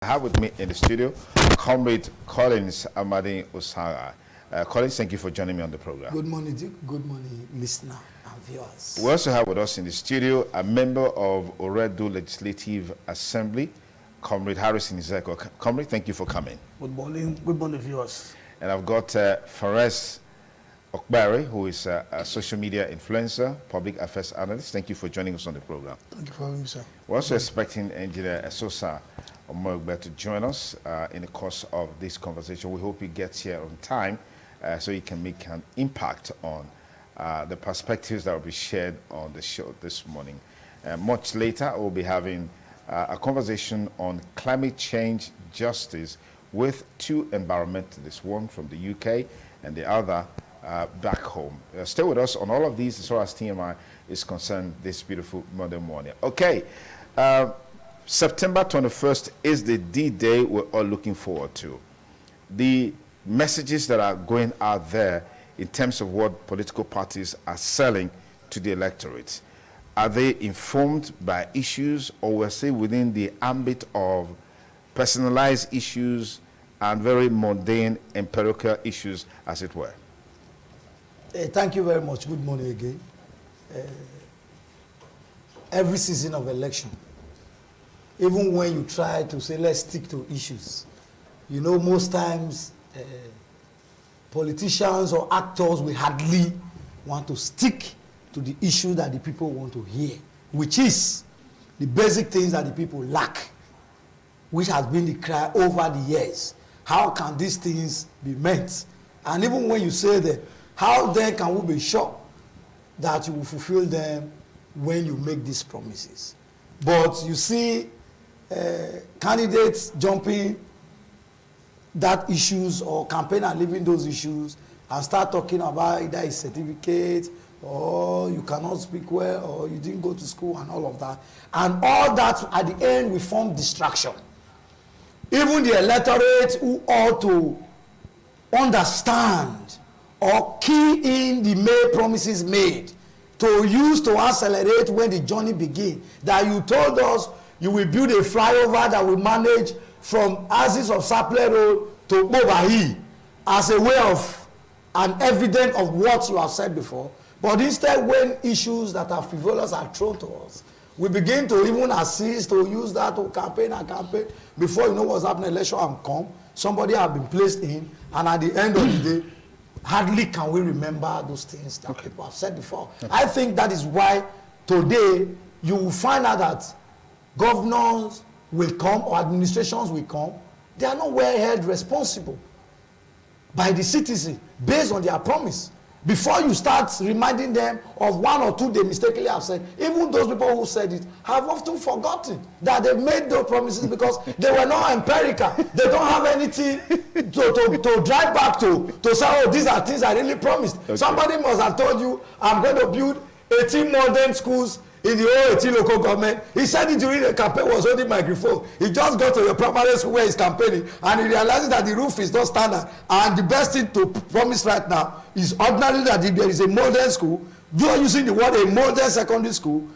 I have with me in the studio Comrade Collins Amadi Osara. Collins, thank you for joining me on the program. Good morning, Duke. Good morning, listener and viewers. We also have with us in the studio a member of Oredo Legislative Assembly, Comrade Harrison Izeko. Comrade, thank you for coming. Good morning, viewers. And I've got Fares Okbari, who is a social media influencer, public affairs analyst. Thank you for joining us on the program. Thank you for having me, sir. We're also expecting Engineer Esosa Omogbe to join us in the course of this conversation. We hope he gets here on time so he can make an impact on the perspectives that will be shared on the show this morning. Much later, we'll be having a conversation on climate change justice with two environmentalists, one from the UK and the other back home. Stay with us on all of these as far as TMI is concerned this beautiful Monday morning. Okay, September 21st is the D-Day we're all looking forward to. The messages that are going out there in terms of what political parties are selling to the electorate, are they informed by issues, or were they within the ambit of personalized issues and very mundane empirical issues, as it were? Thank you very much. Good morning again. Every season of election, even when you try to say, let's stick to issues, you know, most times politicians or actors will hardly want to stick to the issue that the people want to hear, which is the basic things that the people lack, which has been the cry over the years. How can these things be met? And even when you say that, how then can we be sure that you will fulfill them when you make these promises? But you see candidates jumping that issues or campaign and leaving those issues and start talking about either a certificate or you cannot speak well or you didn't go to school and all of that. And all that at the end will form distraction. Even the electorate who ought to understand or key in the May promises made to use to accelerate when the journey begins. That you told us you will build a flyover that will manage from Axis of Sapele Road to Bobahi as a way of an evidence of what you have said before. But instead, when issues that are frivolous are thrown to us, we begin to even assist to use that to campaign and campaign. Before you know what's happening, election have come, somebody have been placed in, and at the end of the day, hardly can we remember those things that people have said before. I think that is why today you will find out that governors will come or administrations will come. They are not well held responsible by the citizen based on their promise. Before you start reminding them of one or two they mistakenly have said, even those people who said it have often forgotten that they made those promises because they were not empirical. They don't have anything to drive back to say, oh, these are things I really promised. Okay. Somebody must have told you, I'm going to build 18 modern schools in the whole 18 local government. He said it during the campaign, was holding microphone. He just got to the primary school where he's campaigning and he realizes that the roof is not standard. And the best thing to promise right now is ordinarily that if there is a modern school, you are using the word a modern secondary school,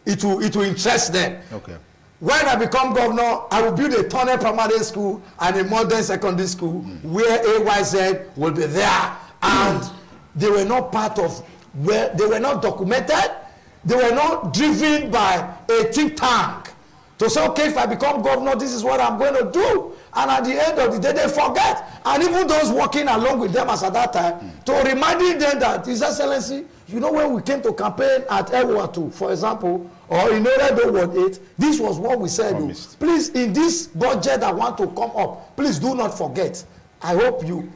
it will interest them. Okay. When I become governor, I will build a tunnel primary school and a modern secondary school where AYZ will be there. And they were not part of where they were not documented. They were not driven by a think tank to say, okay, if I become governor, this is what I'm going to do. And at the end of the day, they forget. And even those working along with them as at that time, to reminding them that, His Excellency, you know, when we came to campaign at Ewatu, for example, or in Oredo Ward 8, this was what we said. Please, in this budget that want to come up, please do not forget. I hope you.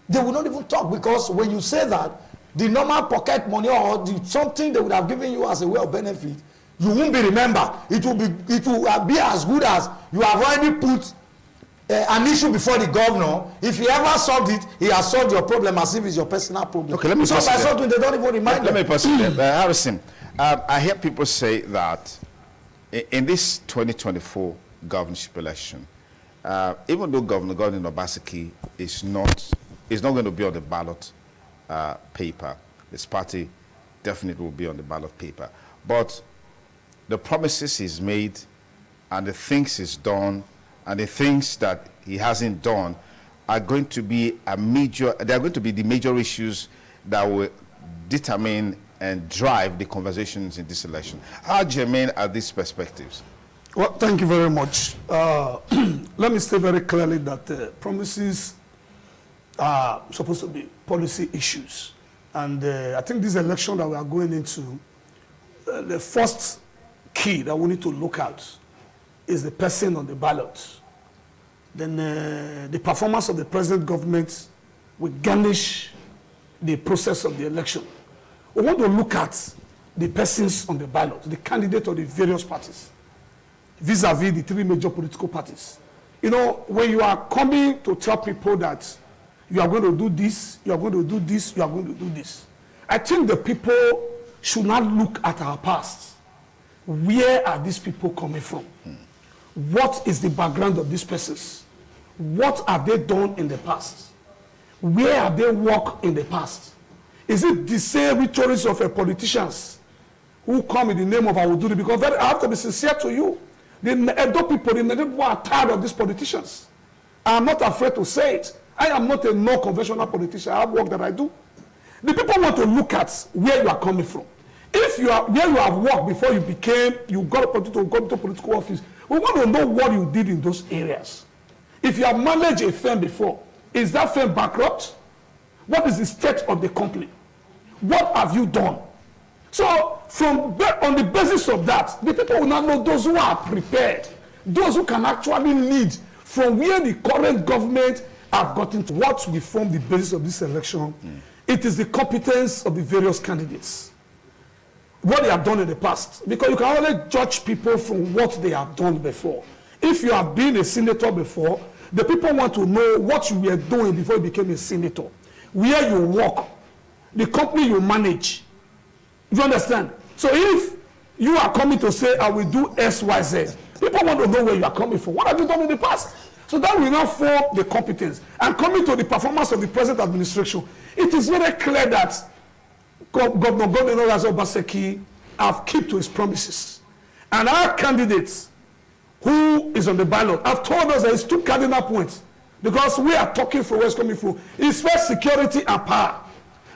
They will not even talk, because when you say that, the normal pocket money or something they would have given you as a way of benefit, you won't be remembered. It will be as good as you have already put an issue before the governor. If he ever solved it, he has solved your problem as if it's your personal problem. Okay, let me pass it. Something they don't even remind Let me pass it. Harrison, I hear people say that in this 2024 governorship election, even though Governor Obaseki is not going to be on the ballot paper, his party definitely will be on the ballot paper, but the promises he's made and the things he's done and the things that he hasn't done are going to be the major issues that will determine and drive the conversations in this election. How germane are these perspectives? Well, thank you very much. Let me say very clearly that promises are supposed to be policy issues. And I think this election that we are going into, the first key that we need to look at is the person on the ballot. Then the performance of the present government will garnish the process of the election. We want to look at the persons on the ballot, the candidate of the various parties, vis-a-vis the three major political parties. You know, when you are coming to tell people that you are going to do this, you are going to do this, you are going to do this, I think the people should not look at our past. Where are these people coming from? What is the background of these persons? What have they done in the past? Where have they worked in the past? Is it the same rhetorics of politicians who come in the name of our duty? Because I have to be sincere to you. The Edo people, the Nigerian people are tired of these politicians. I am not afraid to say it. I am not a non-conventional politician. I have work that I do. The people want to look at where you are coming from. If you are where you have worked before you got to political office, we want to know what you did in those areas. If you have managed a firm before, is that firm bankrupt? What is the state of the company? What have you done? So, on the basis of that, the people will not know those who are prepared, those who can actually lead from where the current government have gotten to. What will form the basis of this election? It is the competence of the various candidates. What they have done in the past. Because you can only judge people from what they have done before. If you have been a senator before, the people want to know what you were doing before you became a senator. Where you work, the company you manage. You understand? So if you are coming to say, I will do X, Y, Z, people want to know where you are coming from. What have you done in the past? So that will now form the competence. And coming to the performance of the present administration, it is very clear that Governor Obaseki have kept to his promises. And our candidates who is on the ballot have told us there is two cardinal points. Because we are talking from where it's coming from. It's first security and power.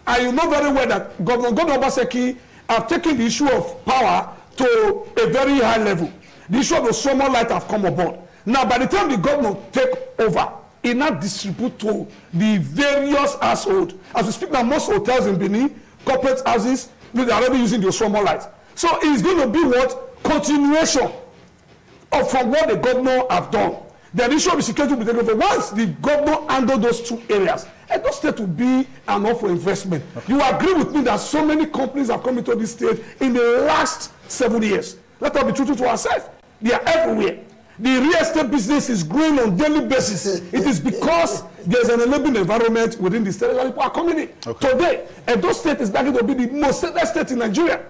And you know very well that Governor Obaseki have taken the issue of power to a very high level. The issue of the summer light have come aboard. Now, by the time the governor take over, he now distribute to the various households. As we speak now, most hotels in Benin, corporate houses, they are already using the summer light. So it's going to be what? Continuation of from what the governor have done. The issue of security will be taken over. Once the governor handle those two areas, Edo State will be an offer investment. Okay. You agree with me that so many companies have come into this state in the last 7 years. Let us be true to ourselves. They are everywhere. The real estate business is growing on daily basis. It is because there's an enabling environment within the state that people are coming in. Okay. Today, Edo State is likely to be the most stateless state in Nigeria.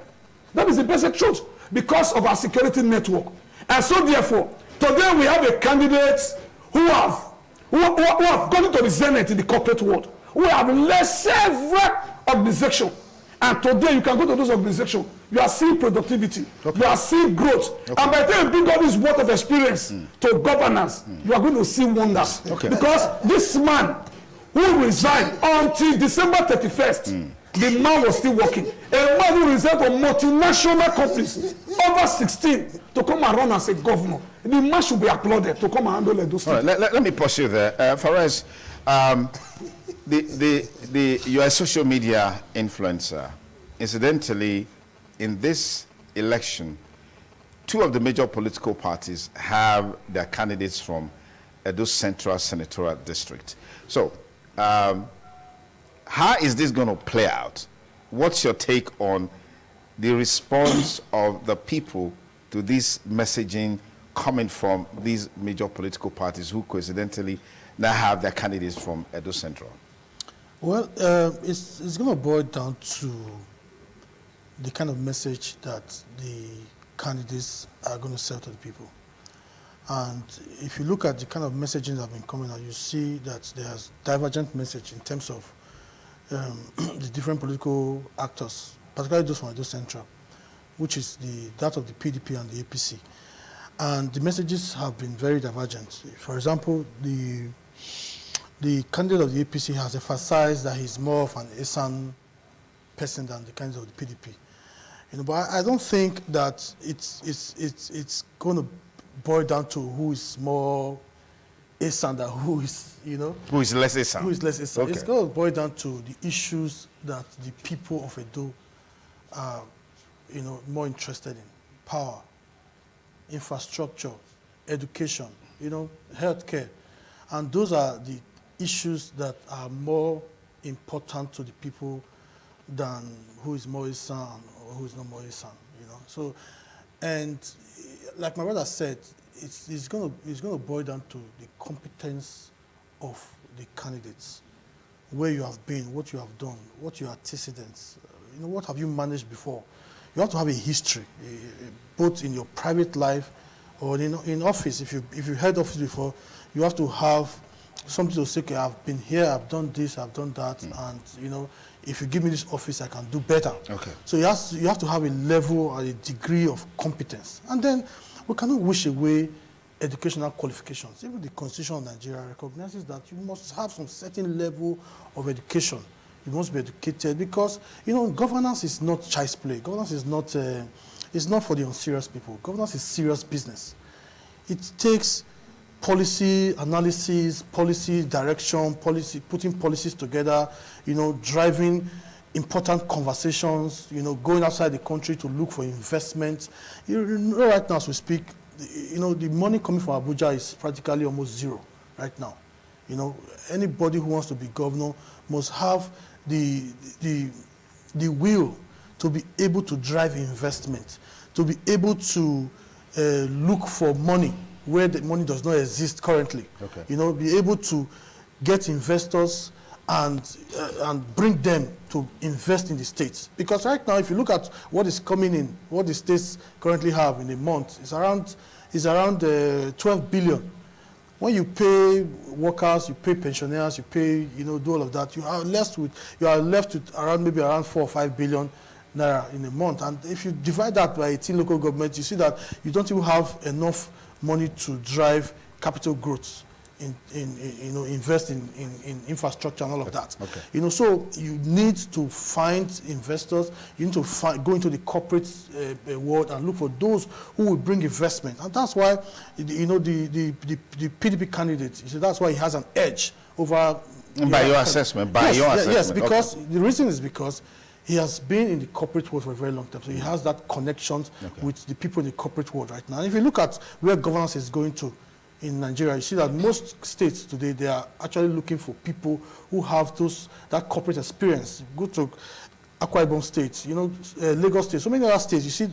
That is the basic truth because of our security network. And so therefore, today we have a candidate who have gone into the zenith in the corporate world, who have led several organizations. And today you can go to those organizations, you are seeing productivity, you are seeing growth. And by the time you bring all this wealth of experience to governance, you are going to see wonders. Because this man who resigned until December 31st, the man was still working. A man who resigned from multinational companies, over 16, to come and run as a governor. The man should be applauded to come and handle Edo State. Right, let me pause you there. Faraz, you're a social media influencer. Incidentally, in this election, two of the major political parties have their candidates from Edo Central Senatorial District. So, how is this going to play out? What's your take on the response of the people to this messaging coming from these major political parties who coincidentally now have their candidates from Edo Central? Well, it's going to boil down to the kind of message that the candidates are going to sell to the people. And if you look at the kind of messaging that have been coming out, you see that there's divergent message in terms of the different political actors, particularly those from Edo Central, which is that of the PDP and the APC. and the messages have been very divergent. For example, the candidate of the APC has emphasized that he's more of an Esan person than the candidate of the PDP. But I don't think that it's going to boil down to who is more Esan than who is, Who is less Esan? Who is less Esan. Okay. It's going to boil down to the issues that the people of Edo are, more interested in: power, infrastructure, education, healthcare, and those are the issues that are more important to the people than who is more Esan or who is not more Esan. So, and like my brother said, it's going to boil down to the competence of the candidates, where you have been, what you have done, what your antecedents, what have you managed before. You have to have a history, both in your private life or in office. If you had office before, you have to have something to say, okay, I've been here, I've done this, I've done that, and if you give me this office, I can do better. Okay. So you have to have a level or a degree of competence. And then we cannot wish away educational qualifications. Even the Constitution of Nigeria recognizes that you must have some certain level of education. You must be educated because, governance is not child's play. Governance is not for the unserious people. Governance is serious business. It takes policy analysis, policy direction, putting policies together, driving important conversations, going outside the country to look for investment. Right now as we speak, the money coming from Abuja is practically almost zero right now. Anybody who wants to be governor must have the will to be able to drive investment, to be able to look for money where the money does not exist currently. Okay. Be able to get investors and bring them to invest in the states. Because right now, if you look at what is coming in, what the states currently have in a month, it's around 12 billion. When you pay workers, you pay pensioners, you pay, do all of that, you are left with around 4 or 5 billion naira in a month. And if you divide that by 18 local governments, you see that you don't even have enough money to drive capital growth, invest in infrastructure and all of that. Okay. So you need to find investors. You need to go into the corporate world and look for those who will bring investment. And that's why, the PDP candidate, that's why he has an edge over. By your assessment, yes, because the reason is because he has been in the corporate world for a very long time, so he has that connection with the people in the corporate world right now. And if you look at where governance is going to in Nigeria, you see that most states today, they are actually looking for people who have that corporate experience. Go to Akwa Ibom State, Lagos State, so many other states. You see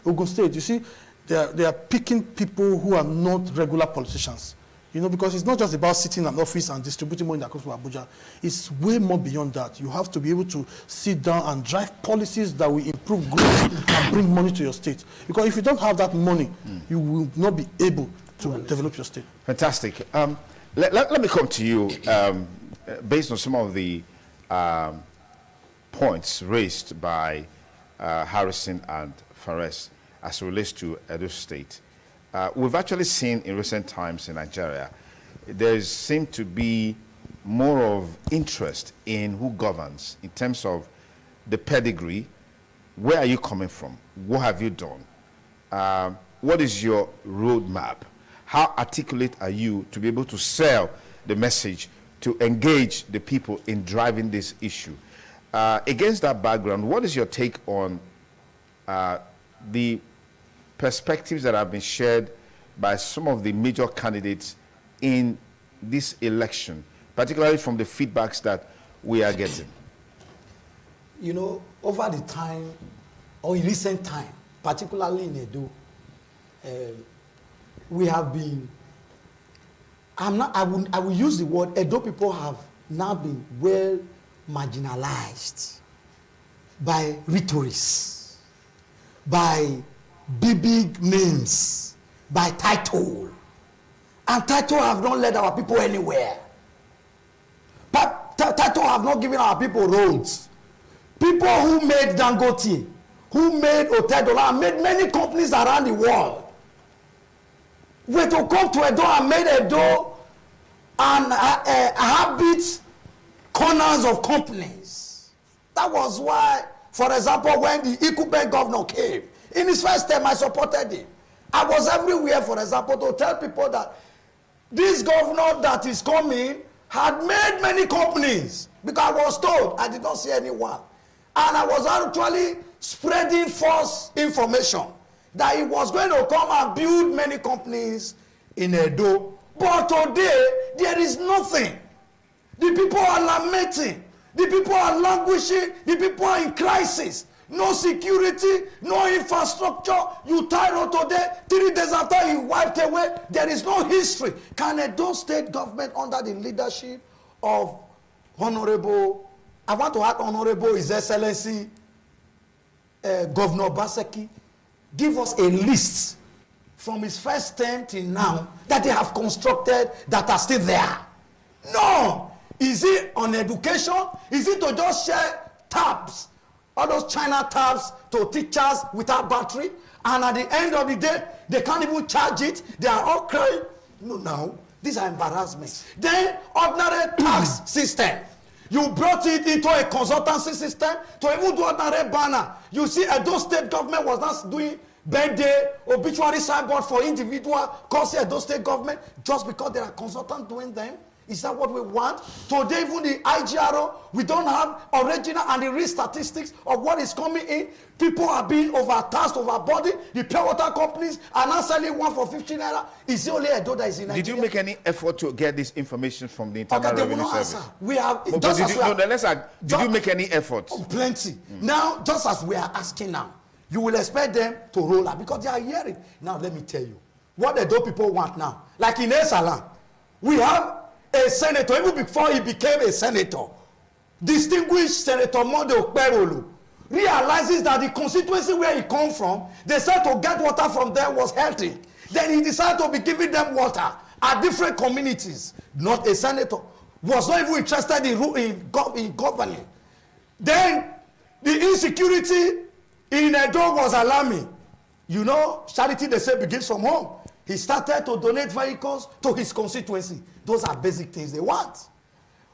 Ogun State, you see they are picking people who are not regular politicians. Because it's not just about sitting in an office and distributing money that comes from Abuja. It's way more beyond that. You have to be able to sit down and drive policies that will improve growth and bring money to your state. Because if you don't have that money, you will not be able to develop your state. Fantastic. Let me come to you based on some of the points raised by Harrison and Fares as it relates to Edo State. We've actually seen in recent times in Nigeria, there seems to be more of interest in who governs in terms of the pedigree. Where are you coming from? What have you done? What is your roadmap? How articulate are you to be able to sell the message, to engage the people in driving this issue? Against that background, what is your take on the perspectives that have been shared by some of the major candidates in this election, particularly from the feedbacks that we are getting? Over the time, or in recent time, particularly in Edo, we have been, I will use the word, Edo people have now been well marginalized by rhetorics, by big names, by title. And title have not led our people anywhere. But title have not given our people roads. People who made Dangote, who made Hotel Dollar, made many companies around the world. were to come to Edo and made Edo and habit corners of companies. That was why, for example, when the Ikube governor came, in his first term, I supported him. I was everywhere, for example, to tell people that this governor that is coming had made many companies, because I was told, I did not see anyone. And I was actually spreading false information that he was going to come and build many companies in Edo. But today, there is nothing. The people are lamenting. The people are languishing. The people are in crisis. No security, no infrastructure. You tie road today, 3 days after you wiped away, there is no history. Can Edo State government, under the leadership of Honorable, I want to add Honorable His Excellency Governor Baseki, give us a list from his first term till now that they have constructed that are still there? No. Is it on education? Is it to just share tabs, all those China tabs to teachers without battery, and at the end of the day they can't even charge it? They are all crying. No, these are embarrassments. Then ordinary tax system, you brought it into a consultancy system to even do ordinary banner. You see, Edo State government was not doing birthday obituary signboard for individual cause Edo State government just because there are consultants doing them. Is that what we want? Today, even the IGRO, we don't have original and the real statistics of what is coming in. People are being overtasked, overburdened. The pure water companies are now selling one for 15 naira. Is the only Edo that is in Nigeria? Did you make any effort to get this information from the Internal Revenue Service? Answer. We have. But did you make any effort? Oh, plenty. Now, just as we are asking now, you will expect them to roll out because they are hearing. Now, let me tell you what the Edo people want now. Like in Esalam, we have a senator, even before he became a senator, distinguished Senator Monde Okperolu, realizes that the constituency where he come from, they said to get water from there was healthy. Then he decided to be giving them water at different communities. Not a senator, was not even interested in governing. Then the insecurity in Edo was alarming. You know, charity, they say, begins from home. He started to donate vehicles to his constituency. Those are basic things they want.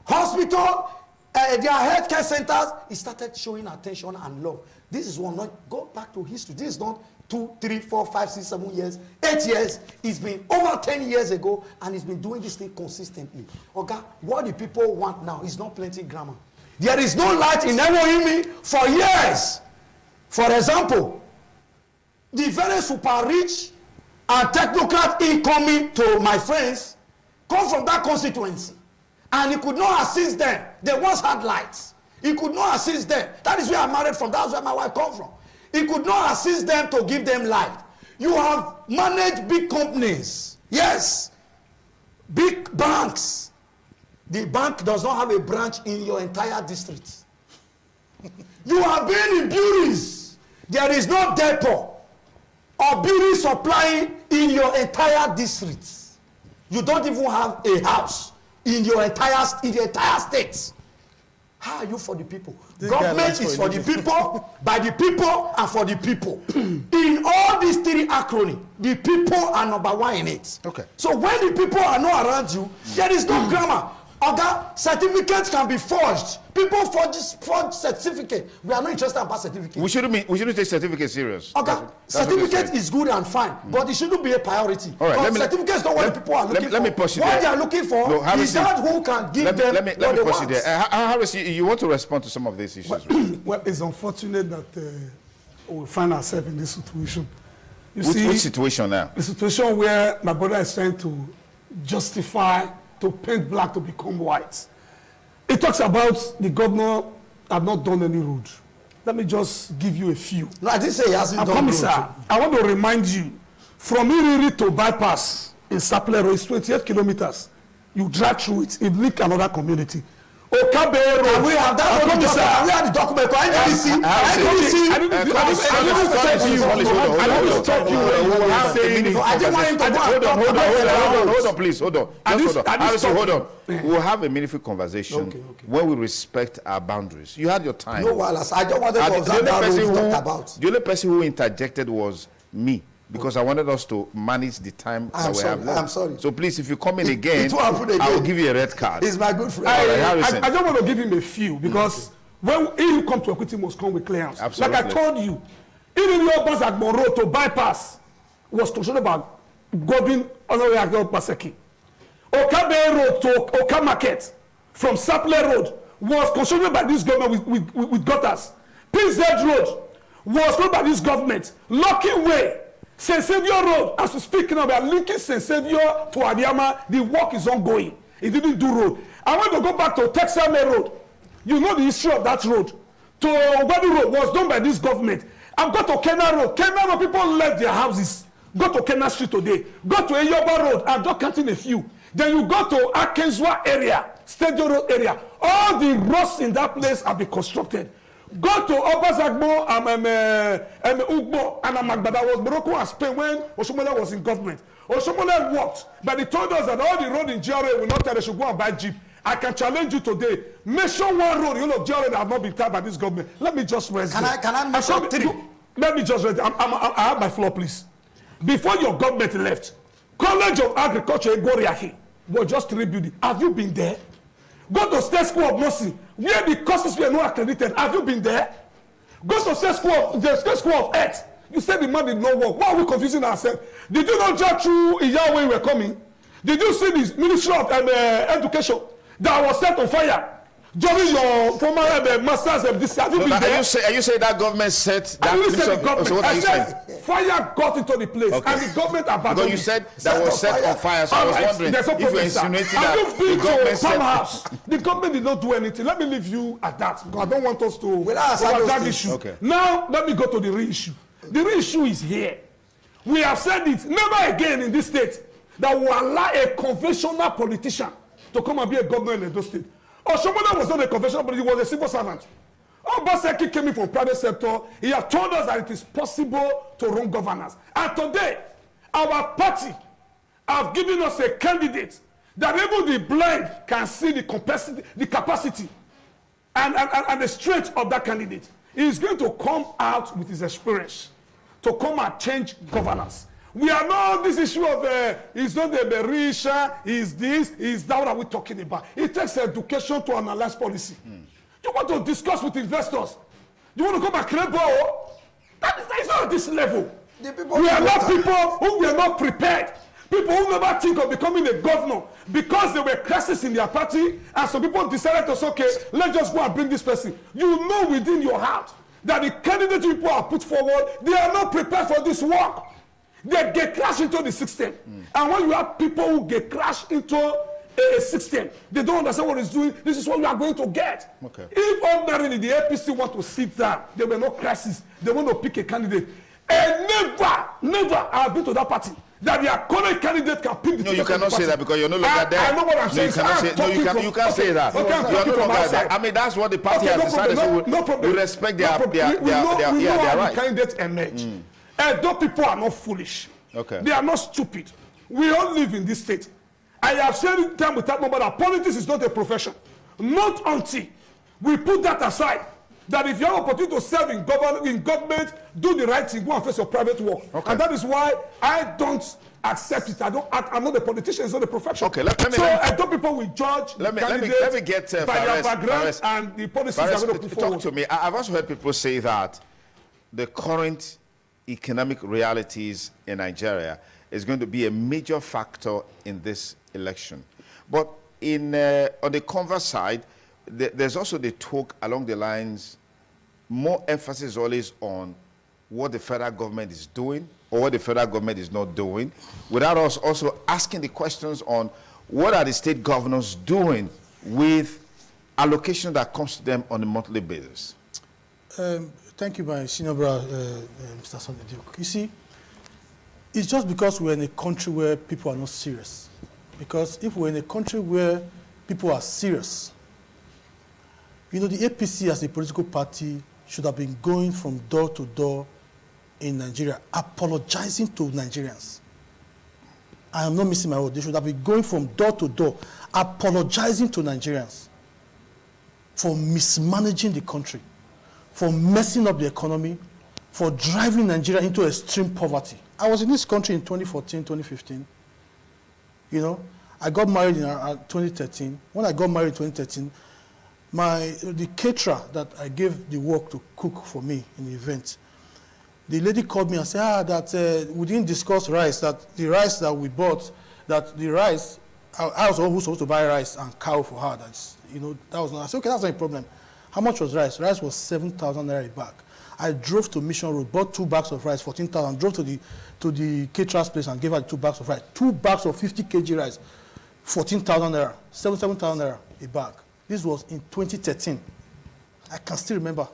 Hospital, their healthcare centers, he started showing attention and love. This is one, not go back to history. This is not 2, 3, 4, 5, 6, 7 years, 8 years. It's been over 10 years ago, and he's been doing this thing consistently. Okay, what the people want now is not plenty grammar. There is no light in Ewohimi for years. For example, the very super rich and technocrat incoming to my friends come from that constituency, and he could not assist them. They once had lights. He could not assist them. That is where I'm married from. That's where my wife comes from. He could not assist them to give them light. You have managed big companies. Yes. Big banks. The bank does not have a branch in your entire district. You have been in breweries. There is no depot or brewery supplying in your entire district. You don't even have a house in your entire state. How are you for the people? Government is for the people, by the people, and for the people. In all these 3 acronyms, the people are number 1 in it. Okay. So when the people are not around you, there is no grammar. Other certificates can be forged. People forge certificate. We are not interested about certificate. We shouldn't take certificate serious. Okay, certificate is good and fine, but it shouldn't be a priority. All right, certificates don't what the people are looking for. Let me pause you what there. they are looking for is that who can give them let me pause you there. Harris, you want to respond to some of these issues? Well, it's unfortunate that we find ourselves in this situation. Which situation now? The situation where my brother is trying to justify to paint black to become white. It talks about the governor have not done any road. Let me just give you a few. No, I didn't say he hasn't done road. I want to remind you, from Iriri to bypass in Saplero is 28 kilometers. You drive through it, it link another community. Okabero. We have that we have the document. I didn't stop you. I didn't want him to go. Hold on, please. Hold on. We'll have a meaningful conversation when we respect our boundaries. You had your time. No, Wallace. I don't want to talk about. The only person who interjected was me. because I wanted us to manage the time that we have left. I'm sorry. So please, if you come in again, It will happen again. I will give you a red card. He's my good friend. I don't want to give him a few because when he come to equity, must come with clearance. Absolutely. Like I told you, even your bus at Road to bypass was controlled by Godwin Honorable Baseki. Okabe Road to Oka Market from Saple Road was controlled by this government with gutters. PZ Road was controlled by this government. Lucky Way, St. Saviour Road, as we speak now, we are linking St. Saviour to Adiama. The work is ongoing. It didn't do road. I want to go back to Texame Road. You know the history of that road. To Wadi Road was done by this government. I've got to Kena Road. Kena Road, people left their houses. Go to Kena Street today. Go to Eyoba Road. I'm just counting a few. Then you go to Akenzwa area, Stadium Road area. All the roads in that place have been constructed. Go to Obazagbo, Ugbo, and Amagbada was Morocco and Spain when Oshomola was in government. Oshomola worked, but they told us that all the road in GRA will not tell they should go and buy Jeep. I can challenge you today. Mention one road, you know, GRA that have not been tapped by this government. Let me just rest. Can I mention three? Let me just rest. I have my floor, please. Before your government left, College of Agriculture in Goriahi was just rebuilding. Have you been there? Go to State School of Nursing, where the courses were not accredited. Have you been there? Go to State School of Earth. You said the man did not work. Why are we confusing ourselves? Did you not judge through Iyawe we were coming? Did you see the Ministry of Education that was set on fire during your former masters of this? Have you been there? Are you saying that government set that? I didn't say the government. So what are you saying? Fire got into the place, Okay. and the government abandoned. Because you said that was set on fire, so I was wondering There's no if you're problem, sir. insinuating Have that you been the government to set. farmhouse? The government did not do anything. Let me leave you at that, because I don't want us to that issue. Okay. Now, let me go to the real issue. The real issue is here. We have said it, never again in this state that will allow a conventional politician to come and be a governor in Edo State. Oshomola was not a conventional politician, he was a civil servant. Obaseki came in from private sector. He has told us that it is possible to run governance. And today, our party have given us a candidate that even the blind can see the capacity and the strength of that candidate. He is going to come out with his experience to come and change governance. We are not this issue of it's not the Berisha, is this, is that what we're talking about. It takes education to analyze policy. You want to discuss with investors. You want to come and create ball. That is not at this level. We are not people who were not prepared. People who never think of becoming a governor because there were crises in their party, and some people decided to say, okay, let's just go and bring this person. You know within your heart that the candidate people are put forward, they are not prepared for this work. They get crashed into the system. And when you have people who get crashed into a system, they don't understand what it's doing. This is what we are going to get. Okay. If ordinarily the APC want to sit down, there were no crisis. They want to pick a candidate. And never I've been to that party that their current candidate can pick the No, you cannot say that because you're no longer there. I know what I'm saying. You can't say that. Okay, you are no longer there. I mean, that's what the party has decided. So we respect their right. Candidates emerge. And those people are not foolish. Okay. They are not stupid. We all live in this state. I have said it time without number that politics is not a profession. Not until we put that aside. That if you have opportunity to serve in government, do the right thing, go and face your private work. Okay. And that is why I don't accept it. I'm not a politician, it's not a profession. Okay, I thought people will judge let me get by their background and the policies are going to put forward. Talk to me. I've also heard people say that the current economic realities in Nigeria is going to be a major factor in this election. But on the converse side, there's also the talk along the lines, more emphasis always on what the federal government is doing or what the federal government is not doing, without us also asking the questions on what are the state governors doing with allocation that comes to them on a monthly basis. Thank you, my senior brother, Mr. Sunday Duke. You see, it's just because we're in a country where people are not serious. Because if we're in a country where people are serious, you know, the APC as a political party should have been going from door to door in Nigeria, apologizing to Nigerians. I am not missing my word. They should have been going from door to door, apologizing to Nigerians for mismanaging the country, for messing up the economy, for driving Nigeria into extreme poverty. I was in this country in 2014, 2015. You know, I got married in 2013. When I got married in 2013, the caterer that I gave the work to cook for me in the event, the lady called me and said, that we didn't discuss rice, that the rice that we bought, that the rice, I was the one who was supposed to buy rice and cow for her. That's, you know, that was not, I said, okay, that's not a problem. How much was rice? Rice was 7,000 naira a bag. I drove to Mission Road, bought 2 bags of rice, 14,000, drove to the caterer's place and gave her 2 bags of rice. 2 bags of 50 kg rice, 14,000 naira, 7,000 naira a bag. This was in 2013. I can still remember.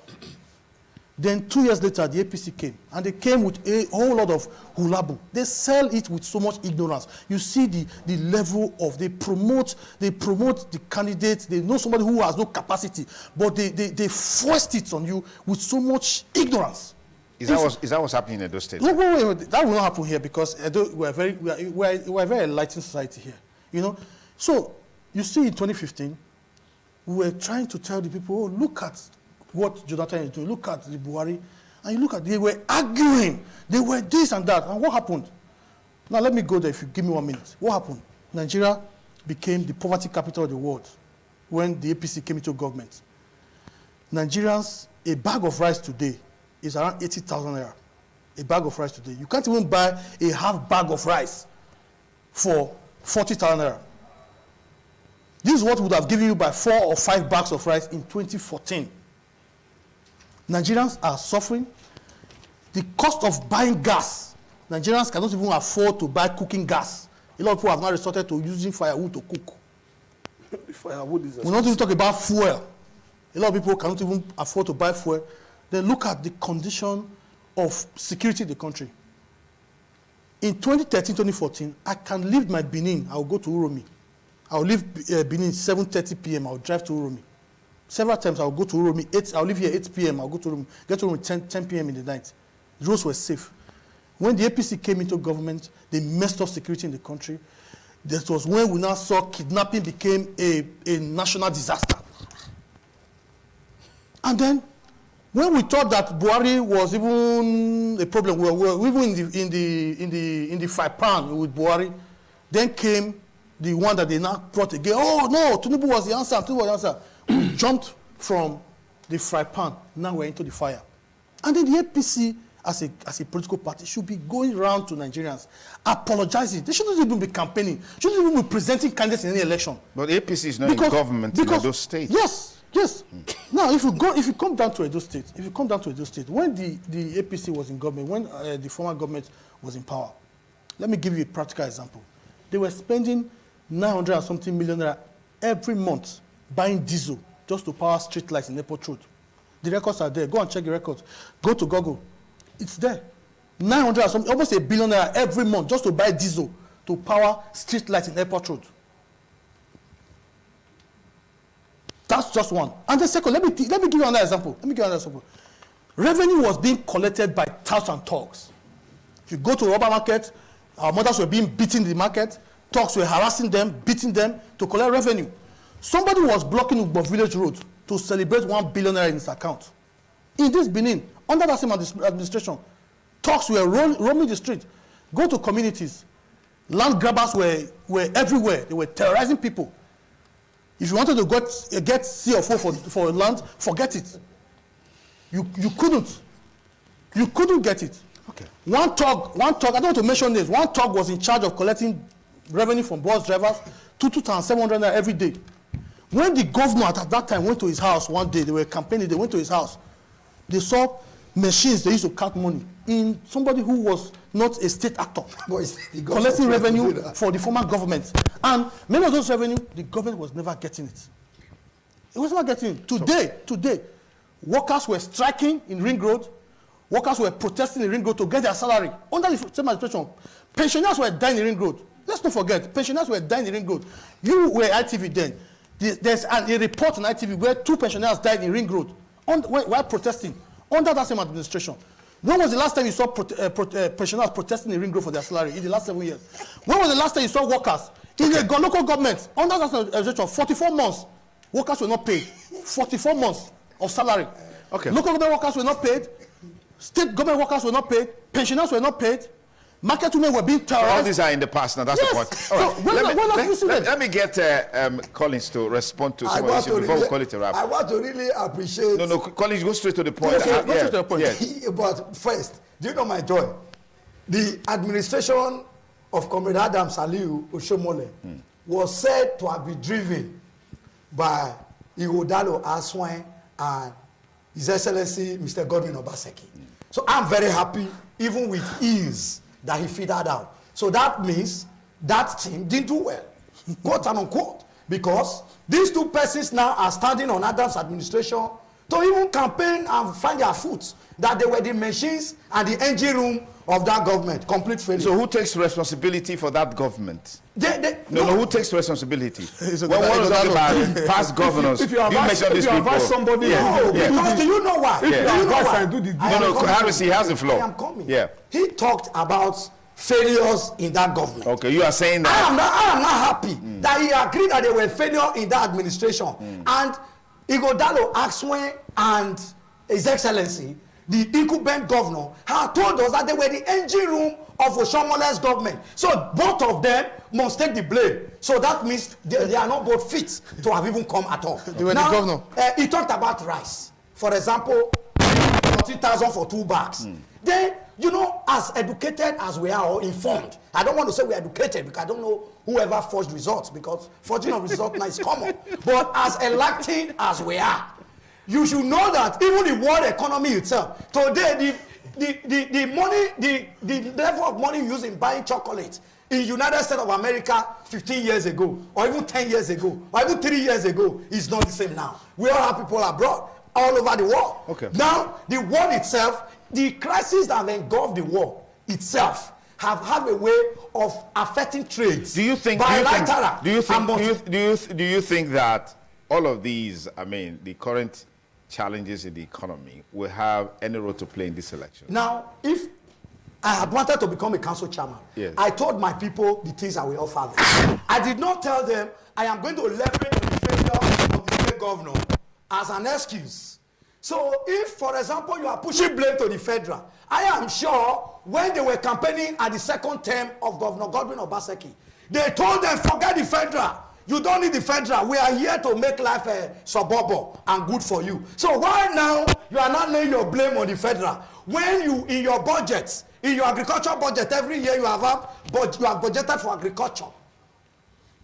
Then 2 years later, the APC came, and they came with a whole lot of hulabu. They sell it with so much ignorance. You see the level of, they promote the candidates. They know somebody who has no capacity, but they forced it on you with so much ignorance. Is that what's happening in Edo State? Wait, that will not happen here, because we're a very enlightened society here. You know, so you see in 2015, we were trying to tell the people, oh, look at what Jonathan is doing, look at the Buhari, and you look at, they were arguing, they were this and that, and what happened? Now let me go there if you give me 1 minute. What happened? Nigeria became the poverty capital of the world when the APC came into government. Nigerians, a bag of rice today is around 80,000 naira. A bag of rice today. You can't even buy a half bag of rice for 40,000 naira. This is what would have given you by 4 or 5 bags of rice in 2014. Nigerians are suffering. The cost of buying gas, Nigerians cannot even afford to buy cooking gas. A lot of people have now resorted to using firewood to cook. Firewood is We're not even talking about fuel. A lot of people cannot even afford to buy fuel. Then look at the condition of security in the country. In 2013, 2014, I can leave my Benin. I will go to Uromi. I will leave Benin 7:30 p.m. I will drive to Uromi. Several times I will go to Uromi. I'll leave here 8 p.m. I'll go to Uromi. Get to Uromi 10 p.m. in the night. The roads were safe. When the APC came into government, they messed up security in the country. That was when we now saw kidnapping became a national disaster. And then, when we thought that Buhari was even a problem, we were even in the fry pan with Buhari, then came the one that they now brought again. Oh no, Tinubu was the answer. Tinubu was the answer. We jumped from the fry pan. Now we're into the fire. And then the APC, as a political party, should be going around to Nigerians, apologizing. They shouldn't even be campaigning. Shouldn't even be presenting candidates in any election. But the APC is not in government in Edo State. Yes. Now, if you come down to Edo State, when the APC was in government, when the former government was in power, let me give you a practical example. They were spending 900 and something million naira every month buying diesel just to power street lights in Airport Road. The records are there. Go and check the records. Go to Google. It's there. 900 and something, almost $1 billion every month just to buy diesel to power street lights in Airport Road. That's just one. And the second, let me give you another example. Revenue was being collected by touts and thugs. If you go to a rubber market, our mothers were being beaten in the market. Thugs were harassing them, beating them to collect revenue. Somebody was blocking Ugbo Village Road to celebrate 1 billion naira in his account. In this Benin, under that same administration, thugs were roaming the street. Go to communities. Land grabbers were everywhere. They were terrorizing people. If you wanted to get CFO for land, forget it. You couldn't. You couldn't get it. Okay. One thug, I don't want to mention names, one thug was in charge of collecting revenue from bus drivers, 2,700 naira every day. When the governor at that time went to his house one day, they were campaigning, they went to his house, they saw machines they used to count money in somebody who was not a state actor, collecting revenue for the former government. And many of those revenue, the government was never getting it. It was not getting it. Today, workers were striking in Ring Road, workers were protesting in Ring Road to get their salary. Under the same administration, pensioners were dying in Ring Road. Let's not forget, pensioners were dying in Ring Road. You were ITV then. There's a report on ITV where 2 pensioners died in Ring Road while protesting under that same administration. When was the last time you saw pensioners protesting in Ring Road for their salary in the last 7 years? When was the last time you saw workers in the local government under that administration? 44 months, workers were not paid. 44 months of salary. Okay. Local government workers were not paid. State government workers were not paid. Pensioners were not paid. Market women were being terrorized. All these are in the past now. That's Yes. the point. All right. So when let me get Collins to respond to some of the issues before we call it a wrap. I want to really appreciate. No, Collins, go straight to the point. Okay, go straight to the point. Yes. But first, do you know my joy? The administration of Comrade Adam Saliu Oshomole was said to have been driven by Igodalo Aswang and His Excellency Mr. Godwin Obaseki. So I'm very happy, even with ease, that he figured out. So that means that team didn't do well, quote and unquote, because these two persons now are standing on Adam's administration to even campaign and find their foot that they were the machines and the engine room of that government. Complete failure. So who takes responsibility for that government? No, who takes responsibility? When one of them past governors, if you advise somebody, because do you know why? If you advise and do the Harris, he has the floor. I am coming. Yeah. He talked about failures in that government. Okay, you are saying that. I am not happy that he agreed that there were failures in that administration. And Igodalo Aswang and His Excellency, the incumbent governor, had told us that they were the engine room of Oshomole's government. So both of them must take the blame. So that means they are not both fit to have even come at all. They were the governor. He talked about rice. For example, 14,000 for 2 bags. Then, you know, as educated as we are or informed, I don't want to say we're educated because I don't know whoever forged results, because forging of results now is common. But as electing as we are, you should know that even the world economy itself, today the money, the level of money used in buying chocolate in United States of America 15 years ago, or even 10 years ago, or even 3 years ago, is not the same now. We all have people abroad, all over the world. Okay. Now, the world itself, the crisis that have engulfed the world itself, have a way of affecting trades. Do you think that all of these, I mean, the current challenges in the economy will have any role to play in this election? Now, if I had wanted to become a council chairman, yes, I told my people the things I will offer them. I did not tell them I am going to leverage on the failure of the state governor as an excuse. So if, for example, you are pushing blame to the federal, I am sure when they were campaigning at the second term of Governor Godwin Obaseki, they told them, forget the federal. You don't need the federal. We are here to make life suburban and good for you. So why now you are not laying your blame on the federal? When you, in your budgets, in your agriculture budget, every year you have budgeted for agriculture.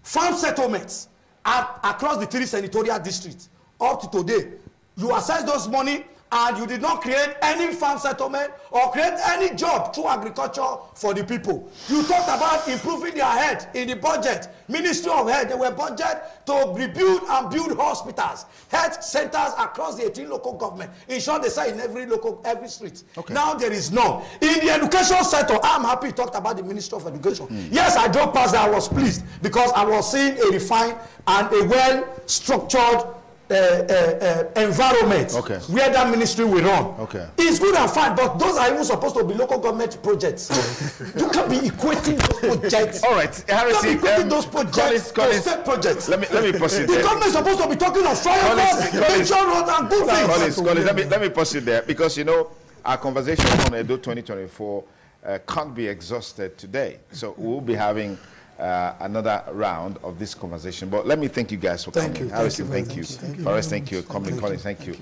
Farm settlements across the 3 senatorial districts. Up to today, you assess those money and you did not create any farm settlement or create any job through agriculture for the people. You talked about improving their health in the budget. Ministry of Health, they were budget to rebuild and build hospitals, health centers across the 18 local government. In short, they say in every street. Okay. Now there is none. In the education sector, I'm happy you talked about the Ministry of Education. Yes, I drove past that. I was pleased because I was seeing a refined and a well-structured environment where that ministry will run. Okay. It's good and fine, but those are even supposed to be local government projects. You can't be equating those projects. All right, Harris, you can't be equating those projects to state projects. Let me proceed. The government is supposed to be talking of flyovers, nature roads, and good things. Let me proceed there, because you know our conversation on Edo 2024 can't be exhausted today. So we'll be having another round of this conversation. But let me thank you guys for coming. Harrison, thank you. Forrest, thank you. Collins, thank you.